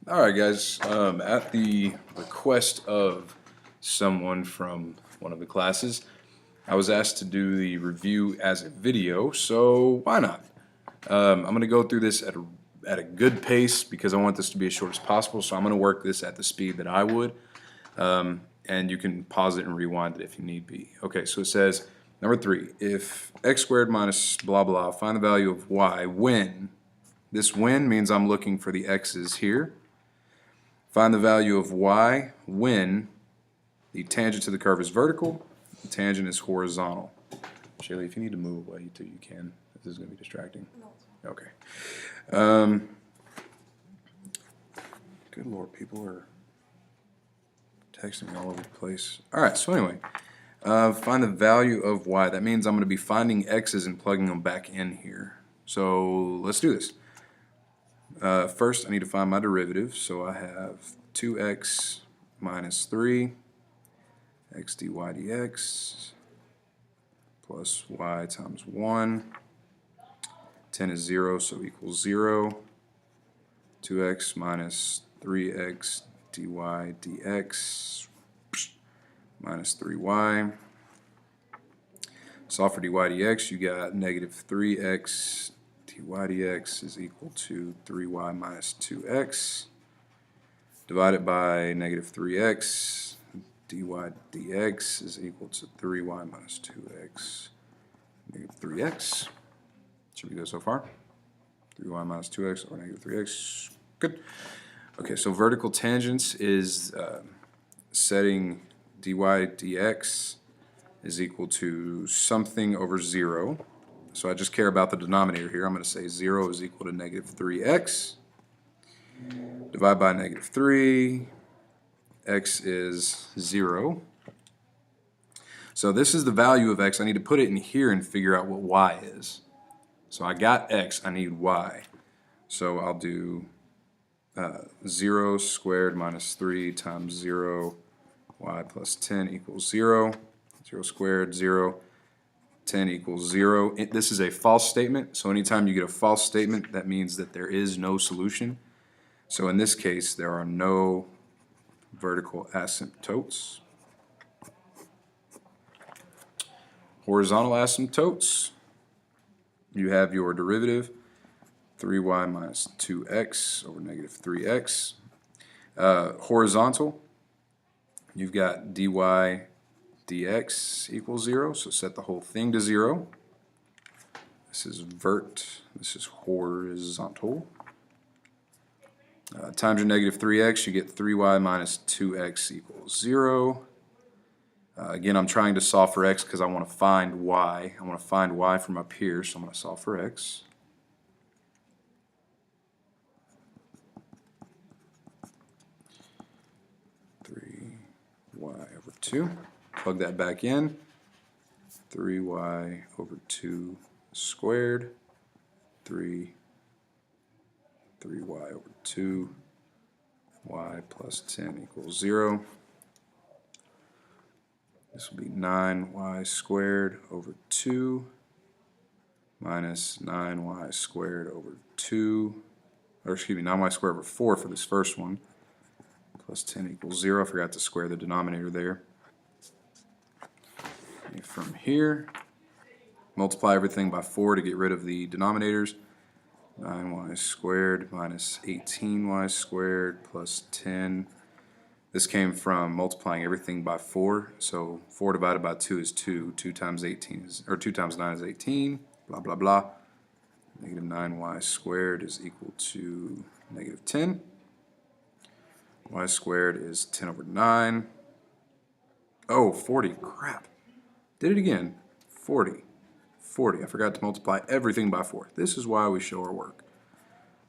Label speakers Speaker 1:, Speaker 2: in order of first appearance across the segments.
Speaker 1: Alright guys, at the request of someone from one of the classes, I was asked to do the review as a video, so why not? I'm going to go through this at a good pace because I want this to be as short as possible, so I'm going to work this at the speed that I would, and you can pause it and rewind it if you need be. Okay, so it says, number 3, if x squared minus blah blah, find the value of y when, this when means I'm looking for the x's here. Find the value of y when the tangent to the curve is vertical, the tangent is horizontal. Shaylee, if you need to move away, you can. This is going to be distracting. Okay. Good Lord, people are texting me all over the place. All right, so anyway, find the value of y. That means I'm going to be finding x's and plugging them back in here. So let's do this. First, I need to find my derivative, so I have 2x minus 3 x dy dx plus y times 1. 10 is 0, so equals 0. 2x minus 3x dy dx minus 3y. Solve for dy dx, you got negative 3x dy dx is equal to 3y minus 2x. Divided by negative 3x, dy dx is equal to 3y minus 2x, negative 3x. Should be good so far? 3y minus 2x or negative 3x. Good. Okay, so vertical tangents is setting dy dx is equal to something over 0. So I just care about the denominator here. I'm going to say 0 is equal to negative 3x. Divide by negative 3. X is 0. So this is the value of x. I need to put it in here and figure out what y is. So I got x, I need y. So I'll do 0 squared minus 3 times 0, y plus 10 equals 0. 0 squared, 0. 10 equals 0. This is a false statement, so anytime you get a false statement, that means that there is no solution. So in this case, there are no vertical asymptotes. Horizontal asymptotes, you have your derivative, 3y minus 2x over negative 3x. Horizontal, you've got dy dx equals 0, so set the whole thing to 0. This is vert, this is horizontal. Times your negative 3x, you get 3y minus 2x equals 0. Again, I'm trying to solve for x because I want to find y. I want to find y from up here, so I'm going to solve for x. Y over 2. Plug that back in. 3y over 2 squared. 3y over 2. Y plus 10 equals 0. This will be 9y squared over 2 minus 9y squared over 2, or excuse me, 9y squared over 4 for this first one, plus 10 equals 0. I forgot to square the denominator there. And from here, multiply everything by 4 to get rid of the denominators. 9y squared minus 18y squared plus 10. This came from multiplying everything by 4, so 4 divided by 2 is 2. 2 times 18 is, or 2 times 9 is 18. Blah blah blah. Negative 9y squared is equal to negative 10. Y squared is 10 over 9. Oh, 40. Crap. Did it again. 40. 40. I forgot to multiply everything by 4. This is why we show our work.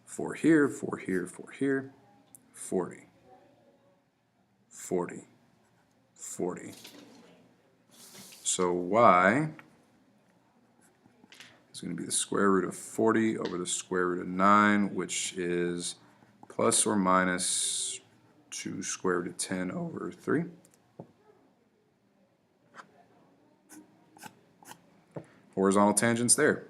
Speaker 1: 4 here, 4 here, 4 here. 40. 40. 40. So y is going to be the square root of 40 over the square root of 9, which is plus or minus 2 square root of 10 over 3. Horizontal tangents there.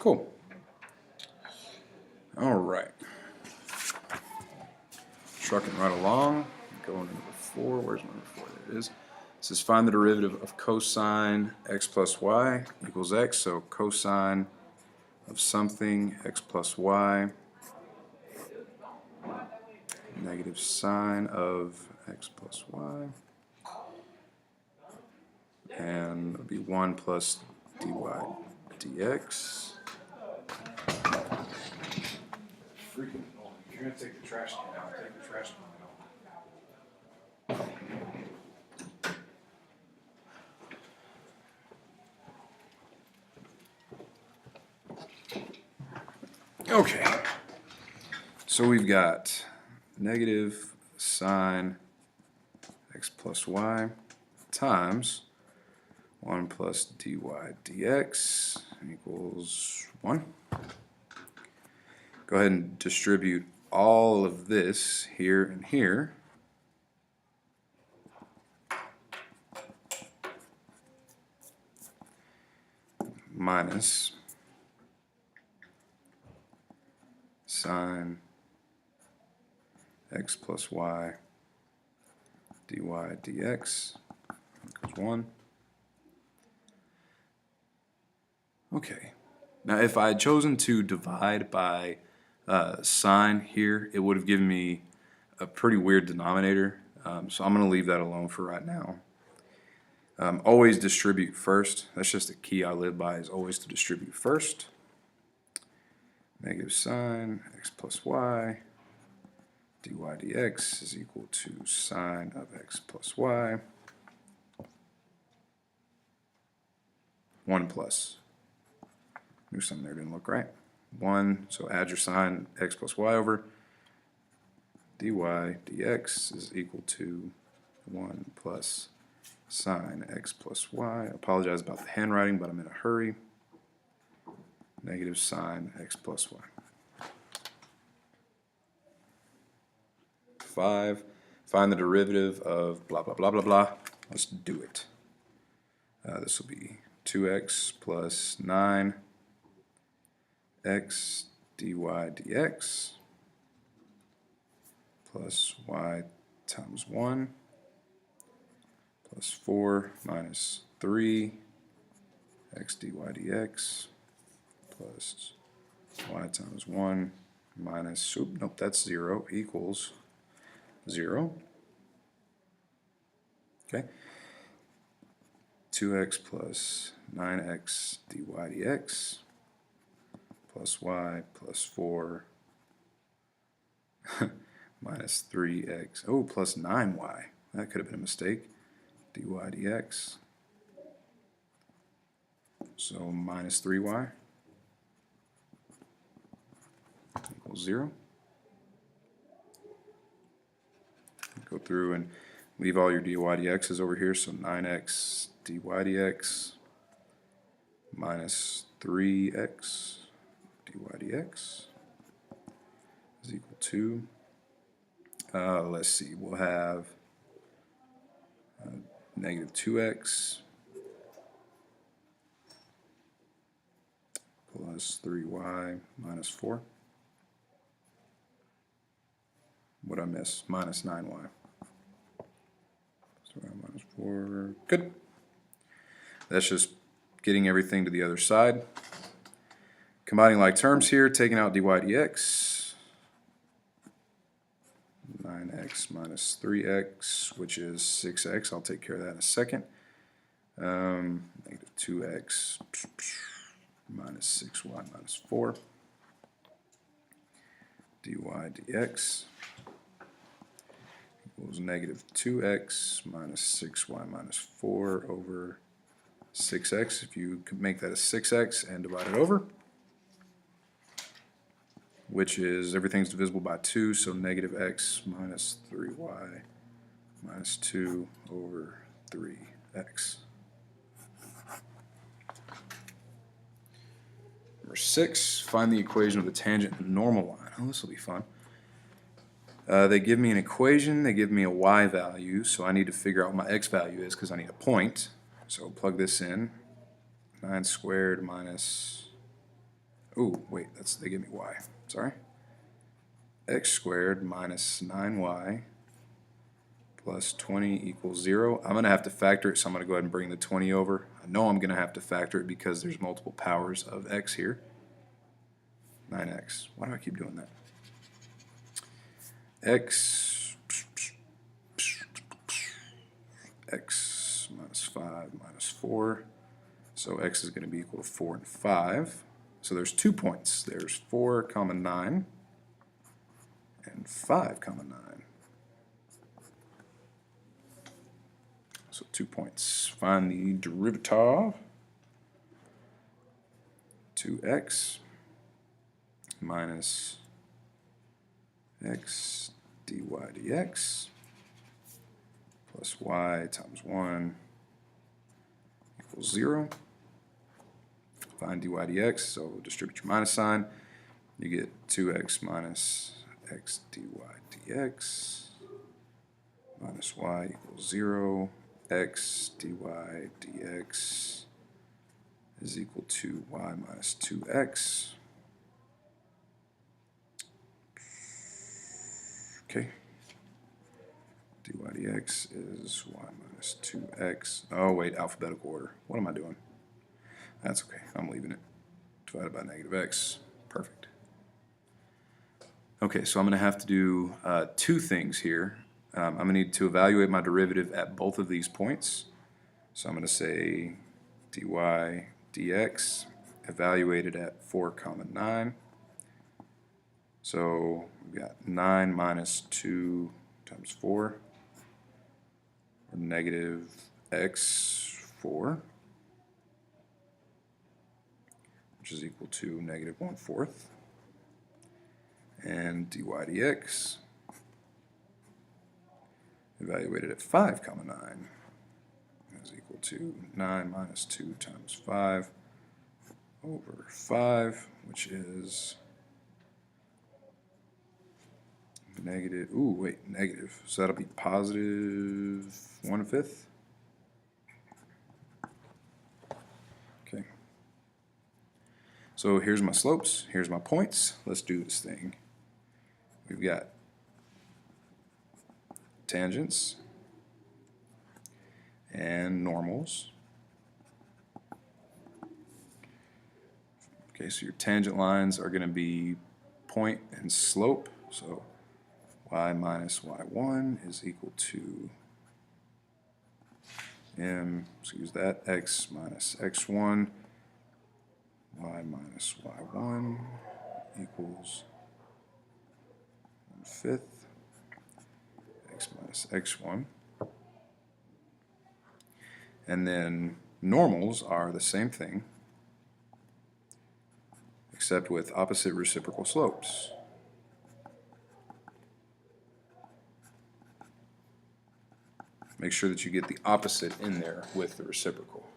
Speaker 1: Cool. All right. Trucking right along. Going to number 4. Where's number 4? There it is. It says find the derivative of cosine x plus y equals x. So cosine of something, x plus y, negative sine of x plus y, and it'll be 1 plus dy dx. Freaking annoying. You're going to take the trash can out. Take the trash can out. Okay. So we've got negative sine x plus y times 1 plus dy dx equals 1. Go ahead and distribute all of this here and here. Minus sine x plus y dy dx equals 1. Okay. Now if I had chosen to divide by sine here, it would have given me a pretty weird denominator. So I'm going to leave that alone for right now. Always distribute first. That's just a key I live by, is always to distribute first. Negative sine x plus y dy dx is equal to sine of x plus y. 1 plus. Knew something there didn't look right. 1, so add your sine x plus y over. Dy dx is equal to 1 plus sine x plus y. I apologize about the handwriting, but I'm in a hurry. Negative sine x plus y. 5. Find the derivative of blah, blah, blah, blah, blah. Let's do it. This will be 2x plus 9x dy dx plus y times 1 plus 4 minus 3 x dy dx plus y times 1 minus, nope, that's 0, equals 0. Okay. 2x plus 9x dy dx plus y plus 4 minus 3x, oh, plus 9y. That could have been a mistake. Dy dx. So minus 3y equals 0. Go through and leave all your dy dx's over here. So 9x dy dx minus 3x dy dx is equal to, let's see, we'll have negative 2x plus 3y minus 4. What'd I miss? Minus 9y. So minus 4. Good. That's just getting everything to the other side. Combining like terms here, taking out dy dx. 9x minus 3x, which is 6x. I'll take care of that in a second. Negative 2x minus 6y minus 4. Dy dx equals negative 2x minus 6y minus 4 over 6x. If you could make that a 6x and divide it over, which is everything's divisible by 2, so negative x minus 3y minus 2 over 3x. Number 6, find the equation of the tangent and normal line. Oh, this will be fun. They give me an equation, they give me a y value, so I need to figure out what my x value is because I need a point. So plug this in. 9 squared minus oh, wait, they give me y. Sorry. X squared minus 9y plus 20 equals 0. I'm going to have to factor it, so I'm going to go ahead and bring the 20 over. I know I'm going to have to factor it because there's multiple powers of x here. 9x. Why do I keep doing that? X minus 5 minus 4. So x is going to be equal to 4 and 5. So there's 2 points. There's 4 comma 9 and 5 comma 9. So 2 points. Find the derivative. 2x minus x dy dx plus y times 1 equals 0. Find dy dx, so distribute your minus sign. You get 2x minus x dy dx minus y equals 0. X dy dx is equal to y minus 2x. Okay. dy dx is y minus 2x. Oh, wait, alphabetical order. What am I doing? That's okay. I'm leaving it. Divided by negative x. Perfect. Okay, so I'm going to have to do 2 things here. I'm going to need to evaluate my derivative at both of these points. So I'm going to say dy dx evaluated at 4 comma 9. So we've got 9 minus 2 times 4, or negative x 4, which is equal to negative 1/4. And dy dx evaluated at 5 comma 9 is equal to 9 minus 2 times 5 over 5, which is negative, negative. So that'll be positive 1/5. Okay. So here's my slopes, here's my points. Let's do this thing. We've got tangents and normals. Okay, so your tangent lines are going to be point and slope. So y minus y1 is equal to m, excuse that, x minus x1, y minus y1 equals 1/5, x minus x1. And then normals are the same thing, except with opposite reciprocal slopes. Make sure that you get the opposite in there with the reciprocal.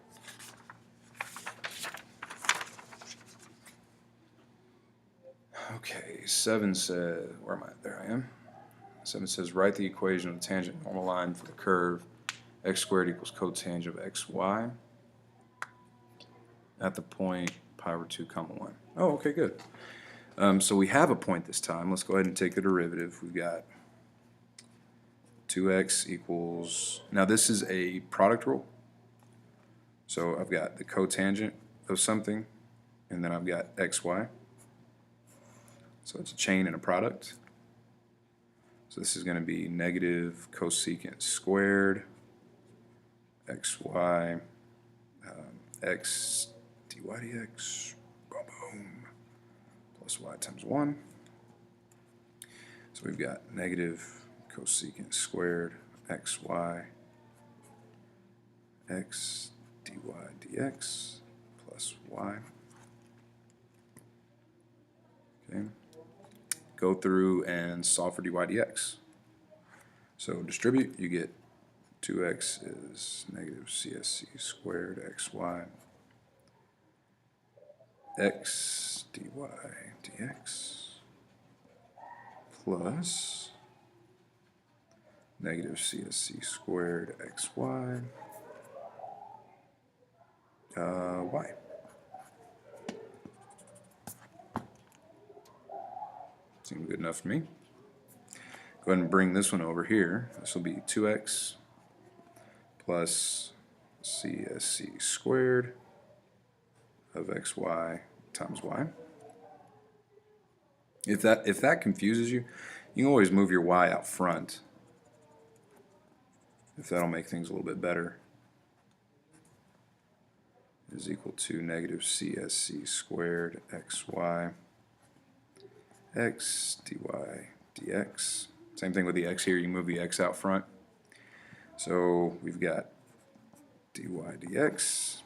Speaker 1: Okay, 7 says, where am I? There I am. 7 says, write the equation of the tangent normal line for the curve x squared equals cotangent of xy at the point pi over 2 comma 1. Oh, okay, good. So we have a point this time. Let's go ahead and take the derivative. We've got 2x equals, now this is a product rule. So I've got the cotangent of something, and then I've got xy. So it's a chain and a product. So this is going to be negative cosecant squared xy x dy dx, boom, boom, plus y times 1. So we've got negative cosecant squared xy x dy dx plus y. Okay. Go through and solve for dy dx. So distribute, you get 2x is negative CSC squared xy x dy dx plus negative CSC squared xy y. Seems good enough for me. Go ahead and bring this one over here. This will be 2x plus CSC squared of xy times y. If that confuses you, you can always move your y out front, if that'll make things a little bit better. Is equal to negative CSC squared xy x dy dx. Same thing with the x here, you move the x out front. So we've got dy dx,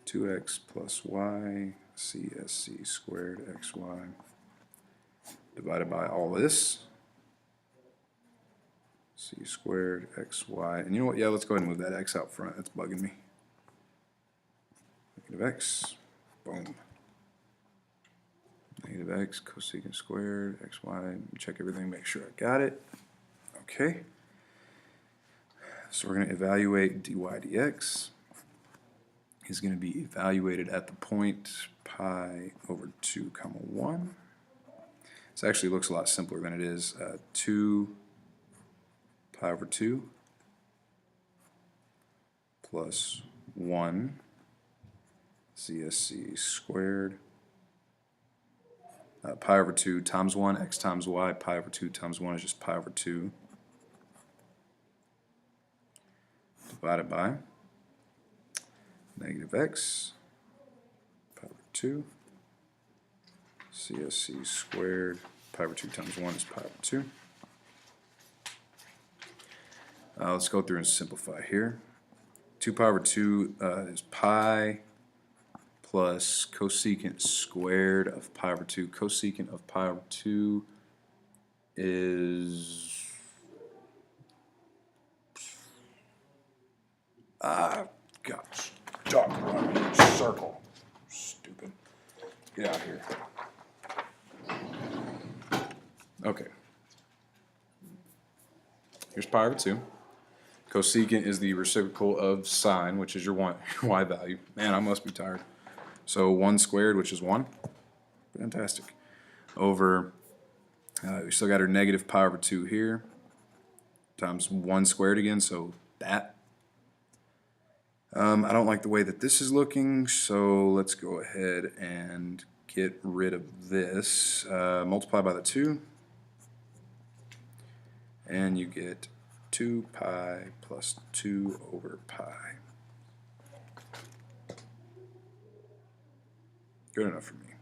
Speaker 1: 2x plus y CSC squared xy divided by all this, c squared xy. And you know what? Yeah, let's go ahead and move that x out front. That's bugging me. Negative x, boom. Negative x cosecant squared xy. Check everything, make sure I got it. Okay. So we're going to evaluate dy dx is going to be evaluated at the point pi over 2 comma 1. This actually looks a lot simpler than it is. 2 pi over 2 plus 1 CSC squared pi over 2 times 1 x times y. Pi over 2 times 1 is just pi over 2 divided by negative x pi over 2 CSC squared. Pi over 2 times 1 is pi over 2. Let's go through and simplify here. 2 pi over 2 is pi plus cosecant squared of pi over 2. Cosecant of pi over 2 is gosh, dog run circle. Stupid. Get out of here. Okay. Here's pi over 2. Cosecant is the reciprocal of sine, which is your y value. Man, I must be tired. So 1 squared, which is 1. Fantastic. Over, we still got our negative pi over 2 here, times 1 squared again, so that. I don't like the way that this is looking, so let's go ahead and get rid of this. Multiply by the 2, and you get 2 pi plus 2 over pi. Good enough for me.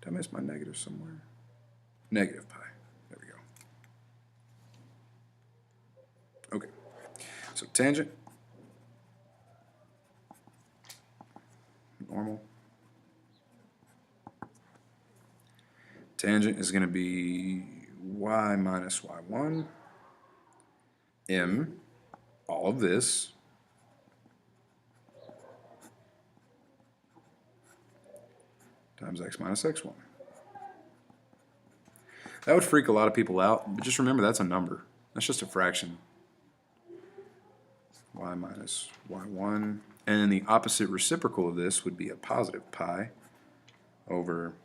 Speaker 1: Did I miss my negative somewhere? Negative pi. There we go. Okay. So tangent. Normal. Tangent is going to be y minus y1 m, all of this, times x minus x1. That would freak a lot of people out, but just remember that's a number. That's just a fraction. Y minus y1. And then the opposite reciprocal of this would be a positive pi over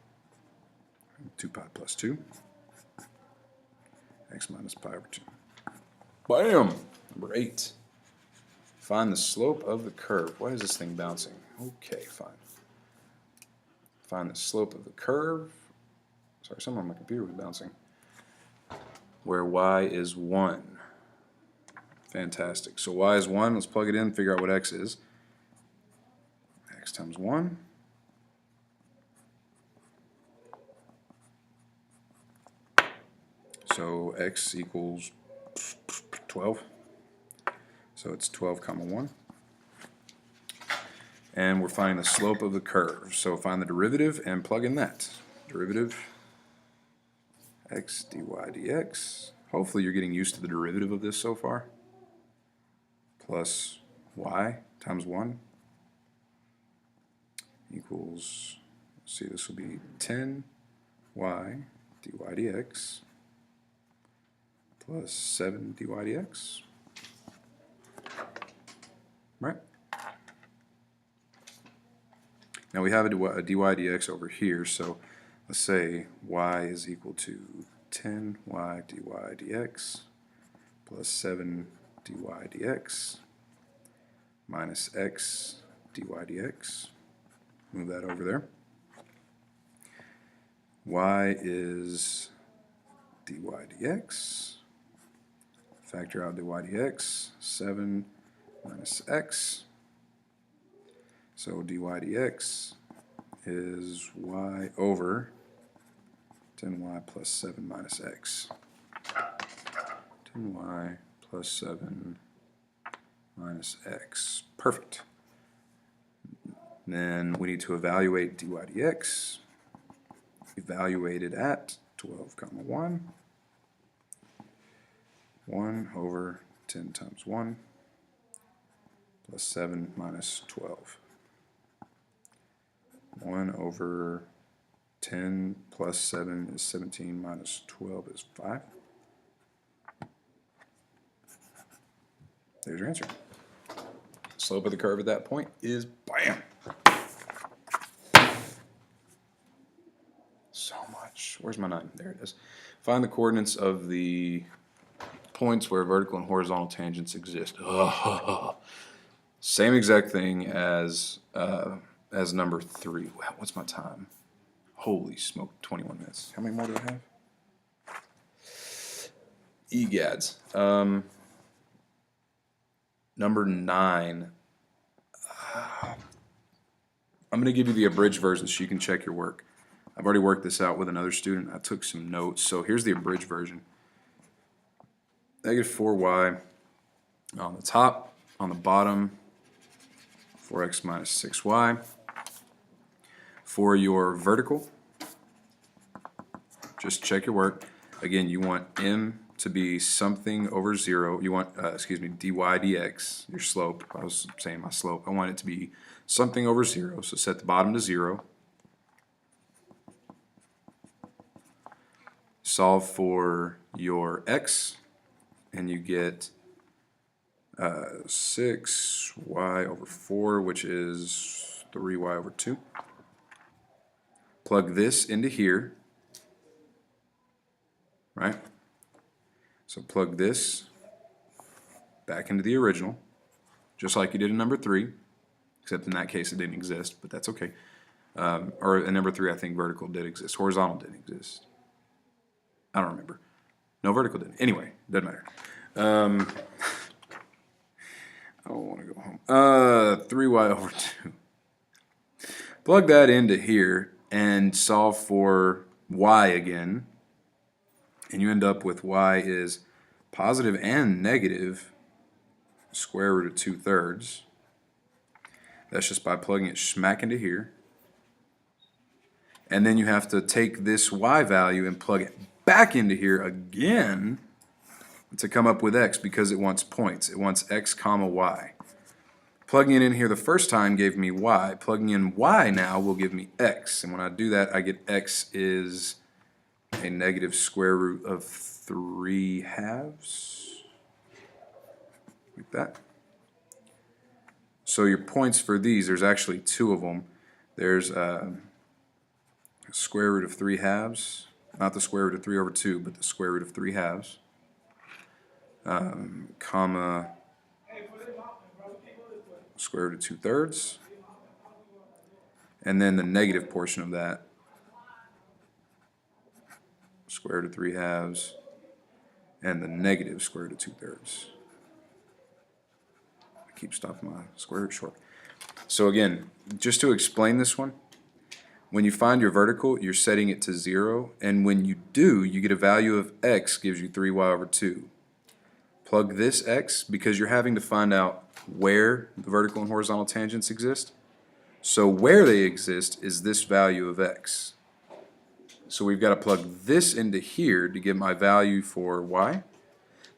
Speaker 1: 2 pi plus 2, x minus pi over 2. Bam! Number 8. Find the slope of the curve. Why is this thing bouncing? Okay, fine. Find the slope of the curve. Sorry, something on my computer was bouncing. Where y is 1. Fantastic. So y is 1. Let's plug it in, figure out what x is. X times 1. So x equals 12. So it's 12 comma 1. And we're finding the slope of the curve. So find the derivative and plug in that. Derivative x dy dx. Hopefully you're getting used to the derivative of this so far. Plus y times 1 equals, let's see, this will be 10y dy dx plus 7 dy dx. Right? Now we have a dy dx over here, so let's say y is equal to 10y dy dx plus 7 dy dx minus x dy dx. Move that over there. Y is dy dx. Factor out dy dx. 7 minus x. So dy dx is y over 10y plus 7 minus x. 10y plus 7 minus x. Perfect. Then we need to evaluate dy dx. Evaluated at 12 comma 1. 1 over 10 times 1 plus 7 minus 12. 1 over 10 plus 7 is 17 minus 12 is 5. There's your answer. Slope of the curve at that point is bam. So much. Where's my 9? There it is. Find the coordinates of the points where vertical and horizontal tangents exist. Oh. Same exact thing as number 3. Wow, what's my time? Holy smoke, 21 minutes. How many more do I have? Egads. Number 9. I'm going to give you the abridged version so you can check your work. I've already worked this out with another student. I took some notes. So here's the abridged version. Negative 4y on the top, on the bottom, 4x minus 6y. For your vertical, just check your work. Again, you want m to be something over 0. You want, dy dx, your slope. I was saying my slope. I want it to be something over 0, so set the bottom to 0. Solve for your x, and you get 6y over 4, which is 3y over 2. Plug this into here, right? So plug this back into the original, just like you did in number 3, except in that case it didn't exist, but that's okay. Or in number 3, I think vertical did exist. Horizontal didn't exist. I don't remember. No, vertical didn't. Anyway, doesn't matter. I don't want to go home. 3y over 2. Plug that into here and solve for y again. And you end up with y is positive and negative square root of 2/3. That's just by plugging it smack into here. And then you have to take this y value and plug it back into here again to come up with x, because it wants points. It wants x comma y. Plugging it in here the first time gave me y. Plugging in y now will give me x. And when I do that, I get x is a negative square root of 3/2. Like that. So your points for these, there's actually 2 of them. There's square root of 3/2. Not the square root of 3 over 2, but the square root of 3/2. Comma square root of 2/3. And then the negative portion of that, square root of 3/2, and the negative square root of 2/3. I keep stopping my square root short. So again, just to explain this one, when you find your vertical, you're setting it to 0, and when you do, you get a value of x gives you 3y over 2. Plug this x, because you're having to find out where the vertical and horizontal tangents exist. So where they exist is this value of x. So we've got to plug this into here to get my value for y,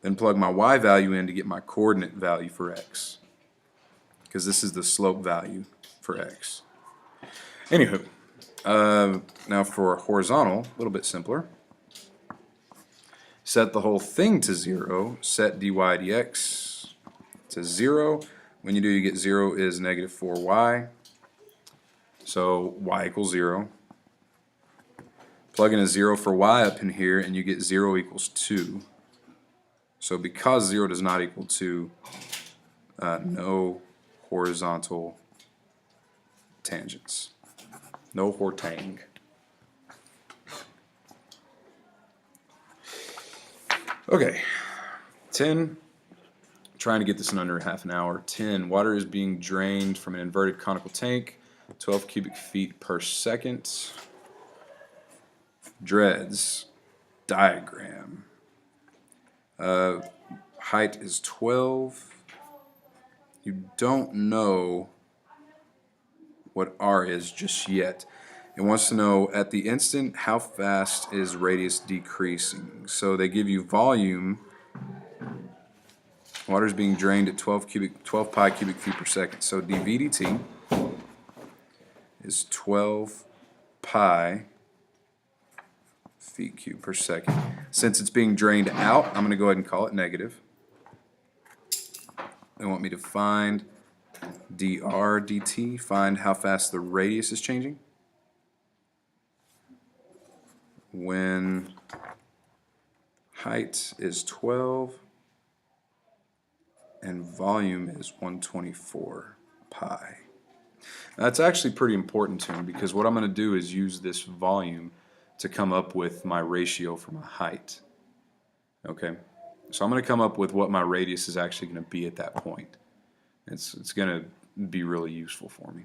Speaker 1: then plug my y value in to get my coordinate value for x, because this is the slope value for x. Anywho, now for horizontal, a little bit simpler. Set the whole thing to 0. Set dy dx to 0. When you do, you get 0 is negative 4y. So y equals 0. Plug in a 0 for y up in here, and you get 0 equals 2. So because 0 does not equal 2, no horizontal tangents. No hortang. Okay, 10, trying to get this in under half an hour. 10, water is being drained from an inverted conical tank, 12 cubic feet per second. Dreads, diagram. Height is 12. You don't know what R is just yet. It wants to know at the instant how fast is radius decreasing. So they give you volume. Water is being drained at 12 pi cubic feet per second. So dV/dt is 12 pi feet cubed per second. Since it's being drained out, I'm going to go ahead and call it negative. They want me to find dr/dt, find how fast the radius is changing when height is 12 and volume is 124 pi. Now, that's actually pretty important to me because what I'm going to do is use this volume to come up with my ratio for my height. Okay, so I'm going to come up with what my radius is actually going to be at that point. It's going to be really useful for me.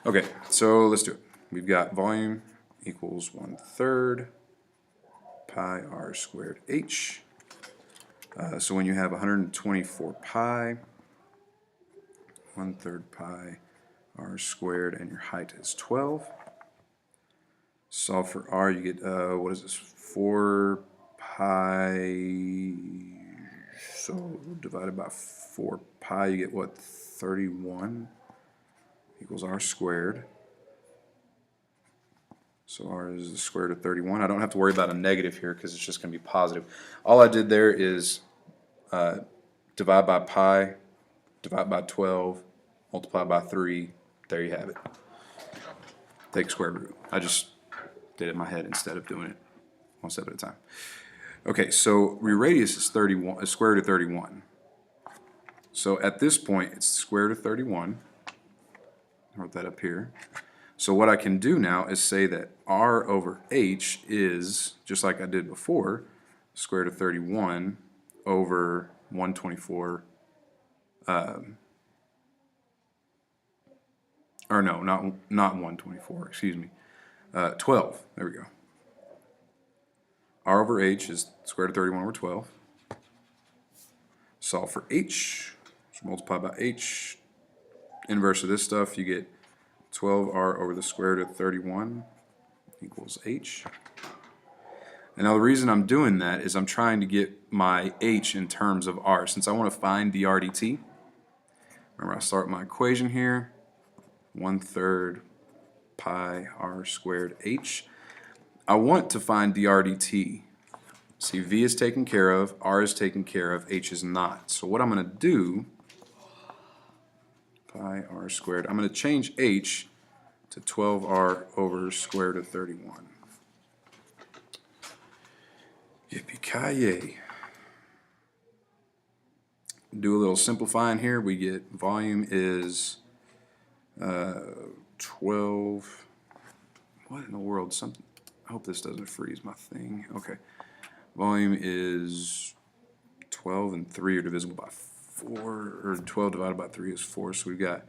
Speaker 1: Okay, so let's do it. We've got volume equals 1/3 pi r squared h. So when you have 124 pi, 1/3 pi r squared, and your height is 12. Solve for r, you get, what is this, 4 pi, so divided by 4 pi, you get what, 31 equals r squared. So r is the square root of 31. I don't have to worry about a negative here because it's just going to be positive. All I did there is divide by pi, divide by 12, multiply by 3. There you have it. Take square root. I just did it in my head instead of doing it one step at a time. Okay, so your radius is 31, is square root of 31. So at this point, it's the square root of 31. I wrote that up here. So what I can do now is say that r over h is, just like I did before, square root of 31 over 124, or no, not 124, excuse me, 12, there we go. R over h is square root of 31 over 12. Solve for h, so multiply by h. Inverse of this stuff, you get 12r over the square root of 31 equals h. And now the reason I'm doing that is I'm trying to get my h in terms of r. Since I want to find dr/dt, remember I start my equation here, 1/3 pi r squared h. I want to find dr/dt. See, v is taken care of, r is taken care of, h is not. So what I'm going to do, pi r squared, I'm going to change h to 12r over square root of 31. Yippee-ki-yay. Do a little simplifying here. We get volume is 12. What in the world? Something. I hope this doesn't freeze my thing. Okay. Volume is 12 and 3 are divisible by 4, or 12 divided by 3 is 4. So we've got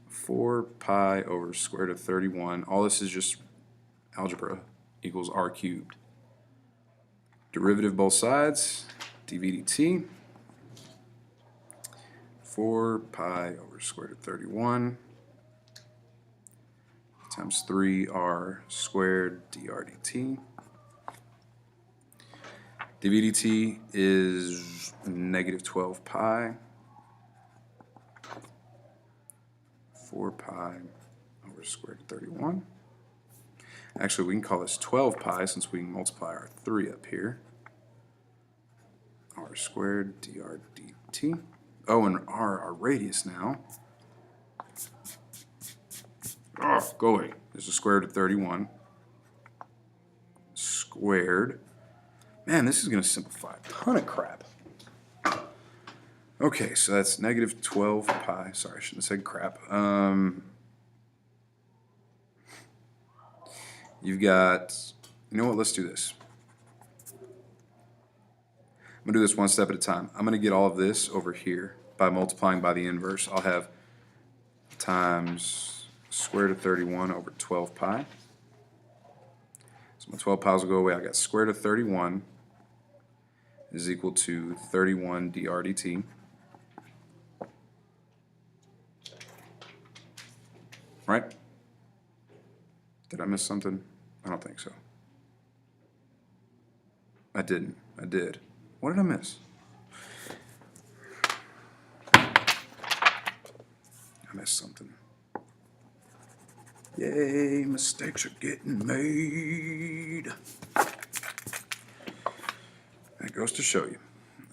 Speaker 1: 4 pi over square root of 31. All this is just algebra equals r cubed. Derivative both sides, dv/dt. 4 pi over square root of 31 times 3r squared dr/dt. dv/dt is negative 12 pi. 4 pi over square root of 31. Actually, we can call this 12 pi since we can multiply our 3 up here. R squared dr/dt. Oh, and r, our radius now. Oh, go away. This is square root of 31. squared. Man, this is going to simplify a ton of crap. Okay, so that's negative 12 pi. Sorry, I shouldn't have said crap. You've got, you know what, let's do this. I'm going to do this one step at a time. I'm going to get all of this over here by multiplying by the inverse. I'll have times square root of 31 over 12 pi. So my 12 pi's will go away. I got square root of 31 is equal to 31 dr dt. Right? Did I miss something? I don't think so. I didn't. I did. What did I miss? I missed something. Yay, mistakes are getting made. That goes to show you.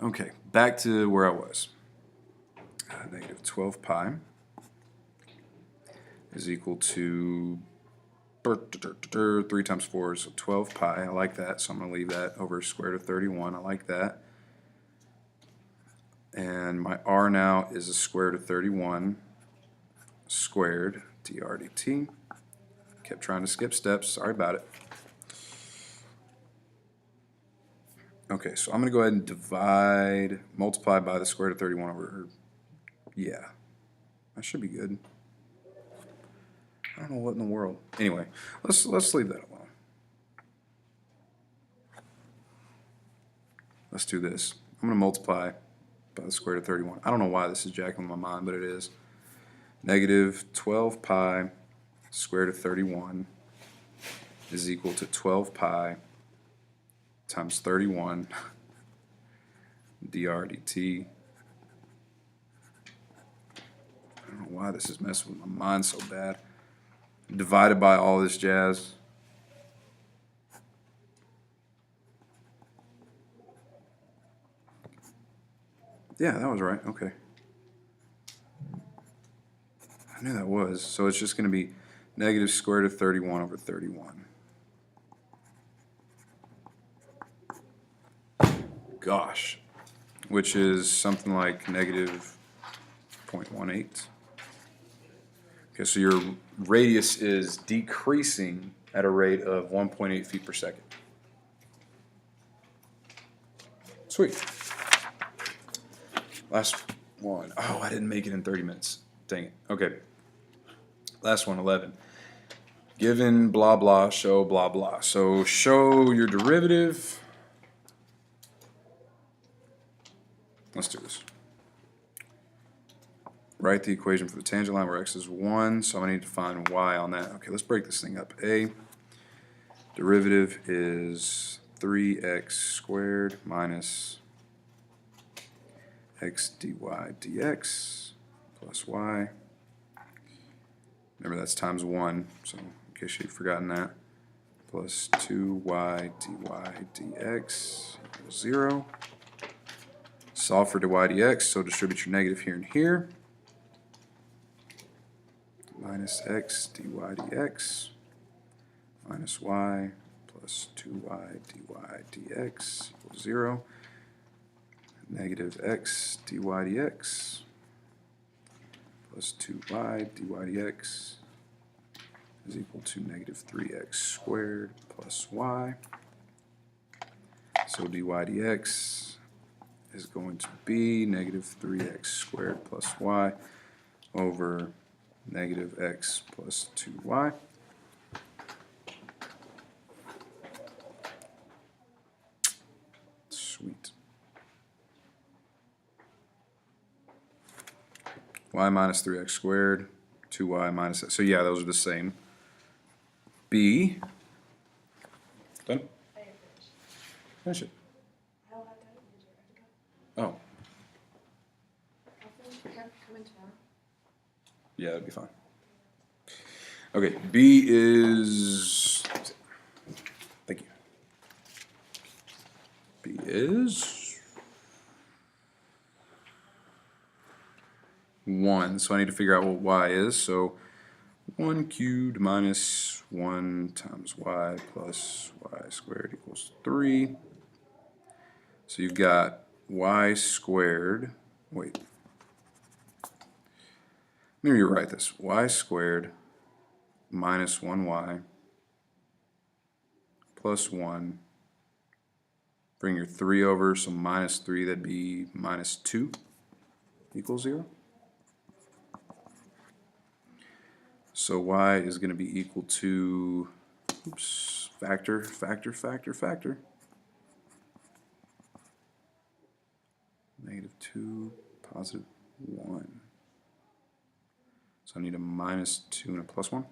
Speaker 1: Okay, back to where I was. Negative 12 pi is equal to 3 times 4, so 12 pi. I like that, so I'm going to leave that over square root of 31. I like that. And my r now is a square root of 31 squared dr dt. Kept trying to skip steps. Sorry about it. Okay, so I'm going to go ahead and multiply by the square root of 31 over, yeah, that should be good. I don't know what in the world. Anyway, let's leave that alone. Let's do this. I'm going to multiply by the square root of 31. I don't know why this is jacking my mind, but it is. Negative 12 pi square root of 31 is equal to 12 pi times 31 dr dt. I don't know why this is messing with my mind so bad. Divided by all this jazz. Yeah, that was right. Okay. I knew that was. So it's just going to be negative square root of 31 over 31. Gosh. Which is something like negative 0.18. Okay, so your radius is decreasing at a rate of 1.8 feet per second. Sweet. Last one. Oh, I didn't make it in 30 minutes. Dang it. Okay. Last one, 11. Given blah blah, show blah blah. So show your derivative. Let's do this. Write the equation for the tangent line where x is 1, so I need to find y on that. Okay, let's break this thing up. A derivative is 3x squared minus x dy dx plus y. Remember, that's times 1, so in case you've forgotten that. Plus 2y dy dx equals 0. Solve for dy dx, so distribute your negative here and here. Minus x dy dx minus y plus 2y dy dx equals 0. Negative x dy dx plus 2y dy dx is equal to negative 3x squared plus y. So dy dx is going to be negative 3x squared plus y over negative x plus 2y. Sweet. Y minus 3x squared, 2y minus x. So yeah, those are the same. B. Done? Finish it. Oh. Yeah, that'd be fine. Okay, B is, thank you. B is 1, so I need to figure out what y is. So 1 cubed minus 1 times y plus y squared equals 3. So you've got y squared, wait, let me rewrite this, y squared minus 1y plus 1, bring your 3 over, so minus 3, that'd be minus 2 equals 0. So y is going to be equal to, oops, factor, negative 2, positive 1. So I need a minus 2 and a plus 1.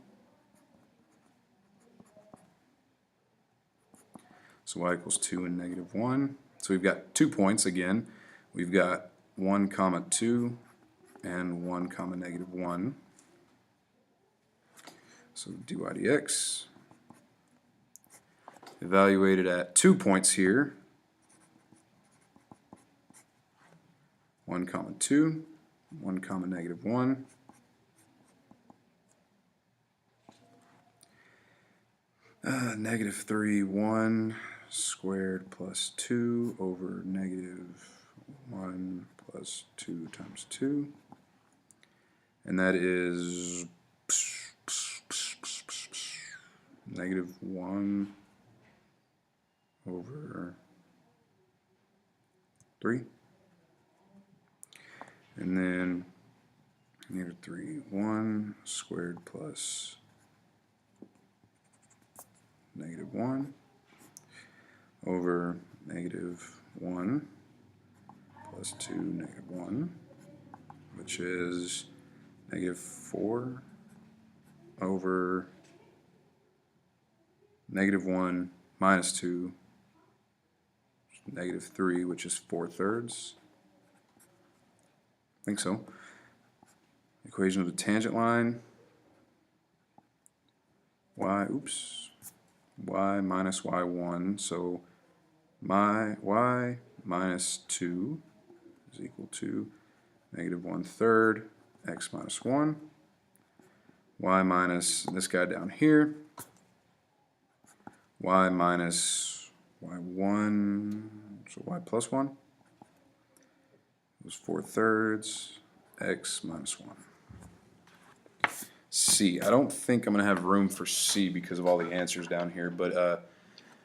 Speaker 1: So y equals 2 and negative 1. So we've got 2 points again. We've got 1 comma 2 and 1 comma negative 1. So dy dx, evaluated at 2 points here, 1 comma 2, 1 comma negative 1. Negative 3, 1 squared plus 2 over negative 1 plus 2 times 2. And that is negative 1 over 3. And then negative 3, 1 squared plus negative 1 over negative 1 plus 2 negative 1, which is negative 4 over negative 1 minus 2, negative 3, which is 4/3. I think so. Equation of the tangent line, y minus y1, so my y minus 2 is equal to negative 1/3 x minus 1, y minus this guy down here, y minus y1, so y plus 1 was 4/3 x minus 1. C. I don't think I'm going to have room for C because of all the answers down here, but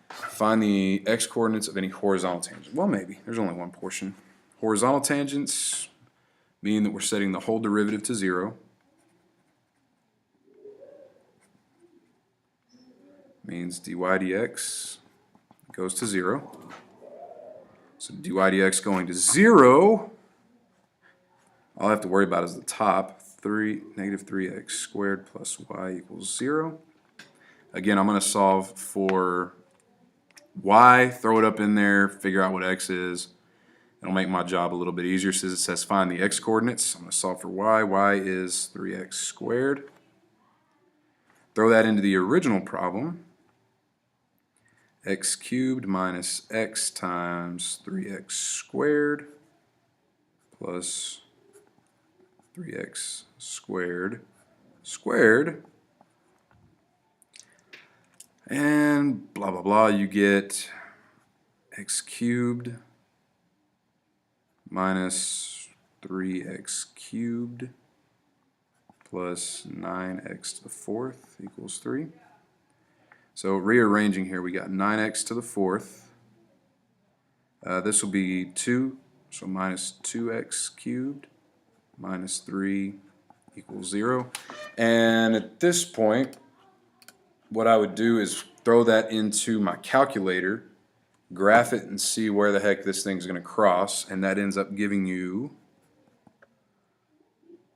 Speaker 1: find the x-coordinates of any horizontal tangent. Well, maybe. There's only one portion. Horizontal tangents mean that we're setting the whole derivative to 0. Means dy dx goes to 0. So dy dx going to 0, all I have to worry about is the top, negative 3x squared plus y equals 0. Again, I'm going to solve for y, throw it up in there, figure out what x is. It'll make my job a little bit easier since it says find the x-coordinates. I'm going to solve for y. Y is 3x squared. Throw that into the original problem. X cubed minus x times 3x squared plus 3x squared and blah blah blah, you get x cubed minus 3x cubed plus 9x to the 4th equals 3. So rearranging here, we got 9x to the 4th. This will be 2, so minus 2x cubed minus 3 equals 0. And at this point, what I would do is throw that into my calculator, graph it, and see where the heck this thing's going to cross, and that ends up giving you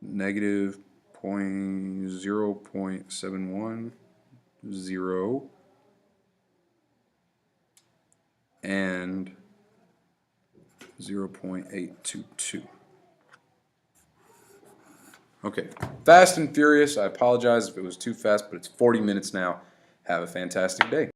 Speaker 1: negative 0.710 and 0.822. Okay, fast and furious. I apologize if it was too fast, but it's 40 minutes now. Have a fantastic day.